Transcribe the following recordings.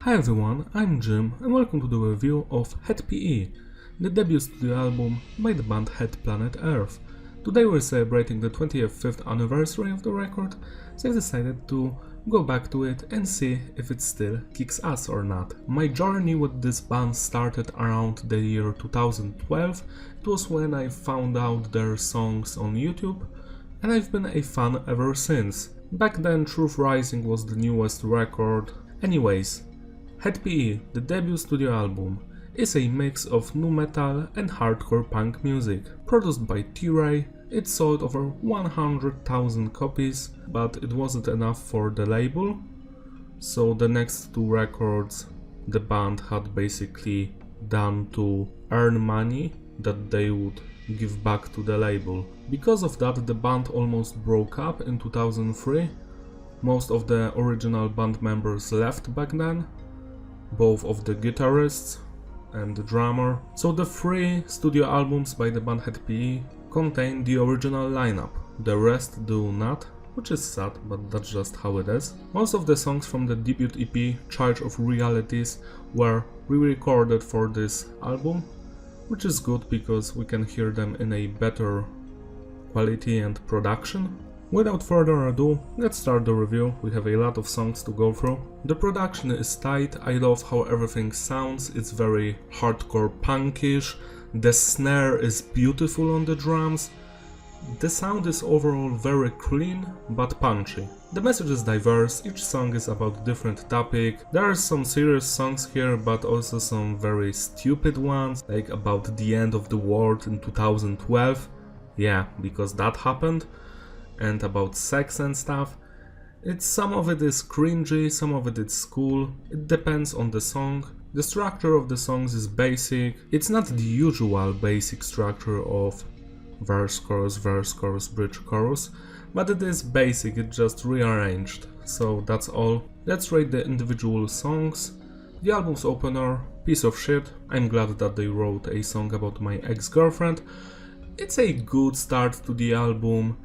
Hi everyone, I'm Jim and welcome to the review of Head PE, the debut studio album by the band Head Planet Earth. Today we're celebrating the 25th anniversary of the record, so I decided to go back to it and see if it still kicks ass or not. My journey with this band started around the year 2012. It was when I found out their songs on YouTube, and I've been a fan ever since. Back then Truth Rising was the newest record. Anyways, Head PE, the debut studio album, is a mix of nu metal and hardcore punk music. Produced by T-Ray, it sold over 100,000 copies, but it wasn't enough for the label, so the next two records the band had basically done to earn money that they would give back to the label. Because of that, the band almost broke up in 2003. Most of the original band members left back then, both of the guitarists and the drummer. So the three studio albums by the band Head PE contain the original lineup. The rest do not, which is sad, but that's just how it is. Most of the songs from the debut EP, Charge of Realities, were re-recorded for this album, which is good because we can hear them in a better quality and production. Without further ado, let's start the review. We have a lot of songs to go through. The production is tight, I love how everything sounds, it's very hardcore punkish, the snare is beautiful on the drums, the sound is overall very clean but punchy. The message is diverse, each song is about a different topic. There are some serious songs here, but also some very stupid ones, like about the end of the world in 2012. Yeah, because that happened. And about sex and stuff. Some of it is cringy, some of it is cool, it depends on the song. The structure of the songs is basic, it's not the usual basic structure of verse, chorus, bridge, chorus, but it is basic, it's just rearranged. So that's all. Let's rate the individual songs. The album's opener, Piece of Shit. I'm glad that they wrote a song about my ex-girlfriend. It's a good start to the album.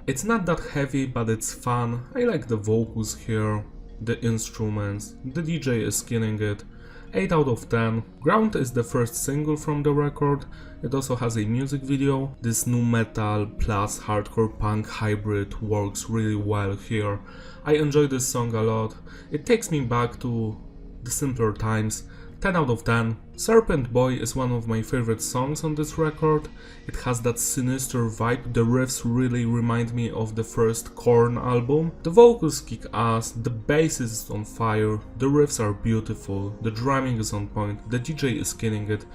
It's not that heavy, but it's fun. I like the vocals here, the instruments, the DJ is killing it. 8 out of 10. Ground is the first single from the record. It also has a music video. This nu metal plus hardcore punk hybrid works really well here. I enjoy this song a lot. It takes me back to the simpler times. 10 out of 10. Serpent Boy is one of my favorite songs on this record. It has that sinister vibe, the riffs really remind me of the first Korn album. The vocals kick ass, the bass is on fire, the riffs are beautiful, the drumming is on point, the DJ is killing it.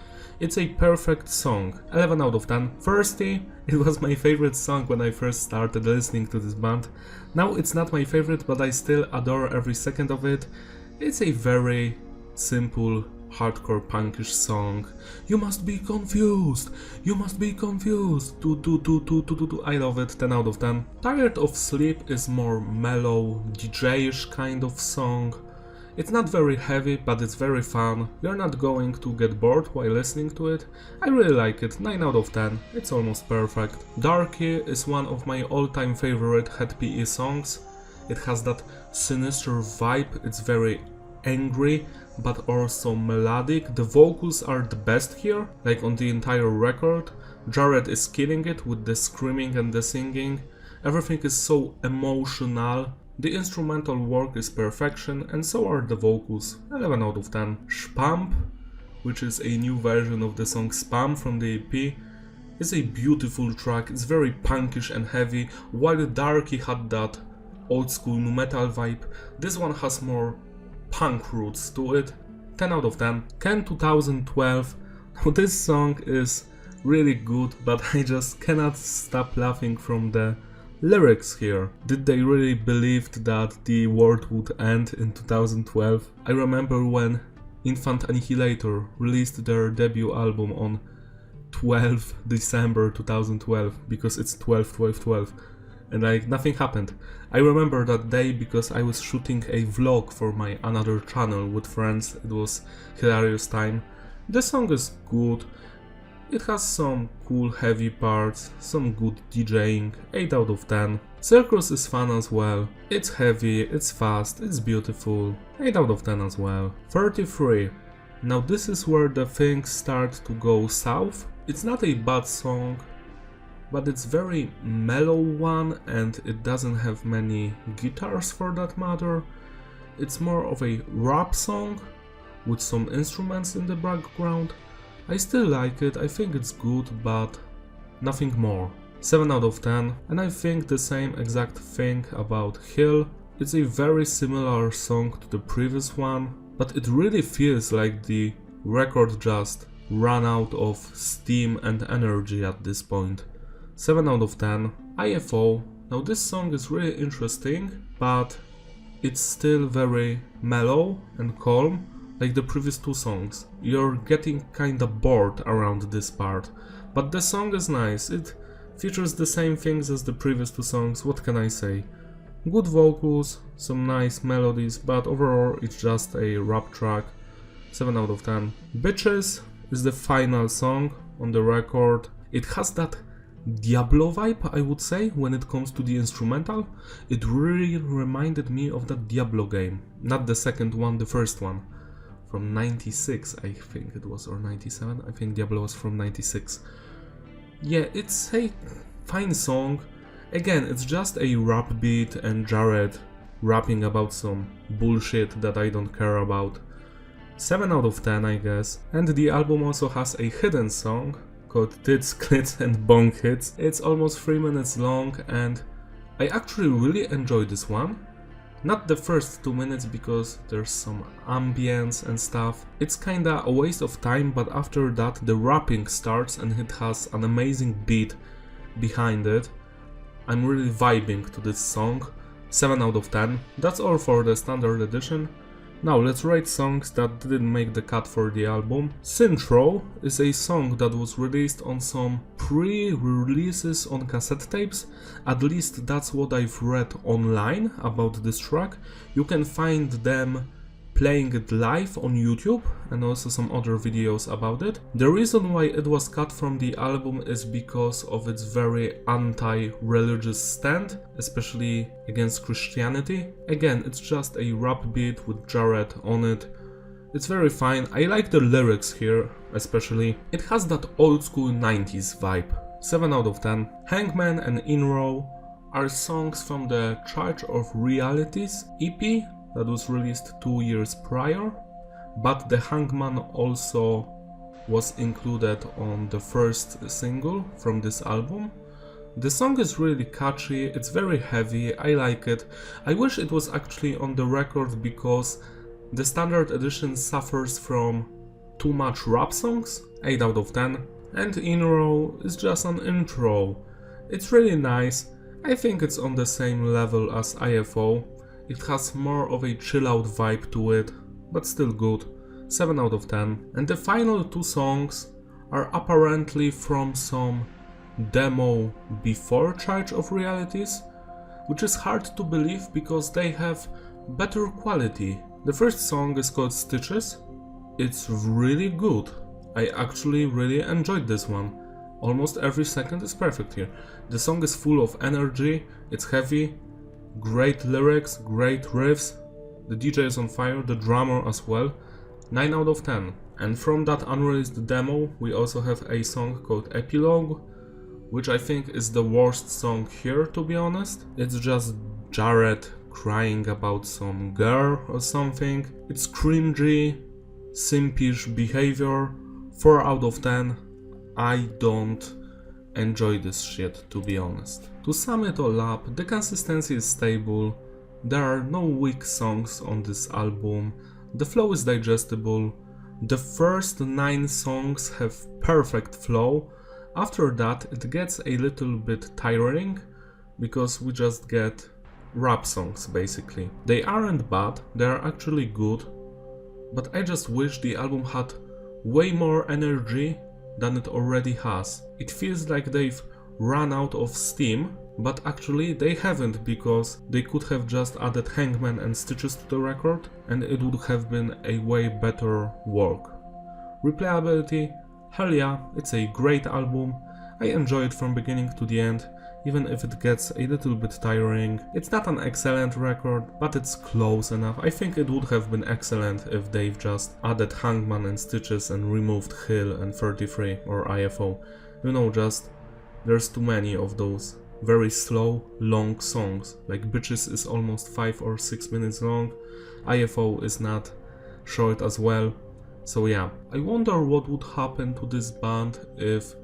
It's a perfect song. 11 out of 10. Thirsty, it was my favorite song when I first started listening to this band. Now it's not my favorite, but I still adore every second of it. It's a very simple hardcore punkish song. You must be confused, you must be confused. I love it. 10 out of 10. Tired of Sleep is more mellow, DJ-ish kind of song. It's not very heavy, but it's very fun. You're not going to get bored while listening to it. I really like it. 9 out of 10. It's almost perfect. Darky is one of my all-time favorite Head PE songs. It has that sinister vibe, it's very angry but also melodic. The vocals are the best here, like on the entire record. Jared is killing it with the screaming and the singing. Everything is so emotional. The instrumental work is perfection, and so are the vocals. 11 out of 10. Spamp, which is a new version of the song Spam from the EP, is a beautiful track. It's very punkish and heavy, while Darky had that old school nu metal vibe. This one has more punk roots to it. 10 out of 10. Ken 2012. This song is really good, but I just cannot stop laughing from the lyrics here. Did they really believe that the world would end in 2012? I remember when Infant Annihilator released their debut album on 12 December 2012, because it's 12/12/12. And like nothing happened. I remember that day because I was shooting a vlog for my another channel with friends. It was hilarious time. The song is good. It has some cool heavy parts, some good DJing. 8 out of 10. Circus is fun as well. It's heavy, it's fast, it's beautiful. 8 out of 10 as well. 33. Now this is where the things start to go south. It's not a bad song, but it's very mellow one and it doesn't have many guitars for that matter. It's more of a rap song with some instruments in the background. I still like it, I think it's good, but nothing more. 7 out of 10, and I think the same exact thing about Hill. It's a very similar song to the previous one, but it really feels like the record just ran out of steam and energy at this point. 7 out of 10. IFO. Now this song is really interesting, but it's still very mellow and calm, like the previous two songs. You're getting kinda bored around this part, but the song is nice. It features the same things as the previous two songs, what can I say? Good vocals, some nice melodies, but overall it's just a rap track. 7 out of 10. Bitches is the final song on the record. It has that Diablo vibe, I would say, when it comes to the instrumental. It really reminded me of that Diablo game. Not the second one, the first one. From 96, I think it was, or 97. I think Diablo was from 96. Yeah, it's a fine song. Again, it's just a rap beat and Jared rapping about some bullshit that I don't care about. 7 out of 10, I guess. And the album also has a hidden song called Tits, Clits and Bong Hits. It's almost 3 minutes long and I actually really enjoyed this one. Not the first 2 minutes because there's some ambience and stuff. It's kinda a waste of time, but after that the rapping starts and it has an amazing beat behind it. I'm really vibing to this song. 7 out of 10. That's all for the standard edition. Now let's rate songs that didn't make the cut for the album. Synthro is a song that was released on some pre-releases on cassette tapes. At least that's what I've read online about this track. You can find them playing it live on YouTube and also some other videos about it. The reason why it was cut from the album is because of its very anti-religious stand, especially against Christianity. Again, it's just a rap beat with Jared on it. It's very fine. I like the lyrics here, especially. It has that old school 90s vibe. 7 out of 10. Hangman and Inro are songs from the Church of Realities EP that was released 2 years prior, but the Hangman also was included on the first single from this album. The song is really catchy, it's very heavy, I like it. I wish it was actually on the record because the standard edition suffers from too much rap songs. 8 out of 10. And Inro is just an intro. It's really nice. I think it's on the same level as IFO. It has more of a chill out vibe to it, but still good. 7 out of 10. And the final two songs are apparently from some demo before Church of Realities, which is hard to believe because they have better quality. The first song is called Stitches. It's really good. I actually really enjoyed this one. Almost every second is perfect here. The song is full of energy, it's heavy, great lyrics, great riffs, the DJ is on fire, the drummer as well. 9 out of 10. And from that unreleased demo we also have a song called Epilogue, which I think is the worst song here, to be honest. It's just Jared crying about some girl or something. It's cringy, simpish behavior. 4 out of 10. I don't enjoy this shit, to be honest. To sum it all up, the consistency is stable, there are no weak songs on this album, the flow is digestible, the first 9 songs have perfect flow, after that it gets a little bit tiring, because we just get rap songs basically. They aren't bad, they are actually good, but I just wish the album had way more energy than it already has. It feels like they've run out of steam, but actually they haven't, because they could have just added Hangman and Stitches to the record and it would have been a way better work. Replayability, hell yeah, it's a great album. I enjoy it from beginning to the end. even if it gets a little bit tiring. It's not an excellent record, but it's close enough. I think it would have been excellent if they've just added Hangman and Stitches and removed Hill and 33 or IFO. You know, just there's too many of those very slow, long songs. Like Bitches is almost 5 or 6 minutes long, IFO is not short as well. So yeah, I wonder what would happen to this band if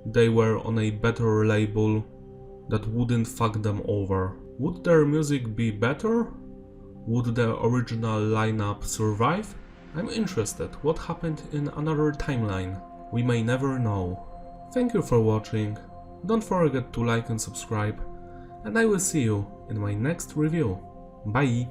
they were on a better label that wouldn't fuck them over. Would their music be better? Would the original lineup survive? I'm interested. What happened in another timeline? We may never know. Thank you for watching. Don't forget to like and subscribe, and I will see you in my next review. Bye!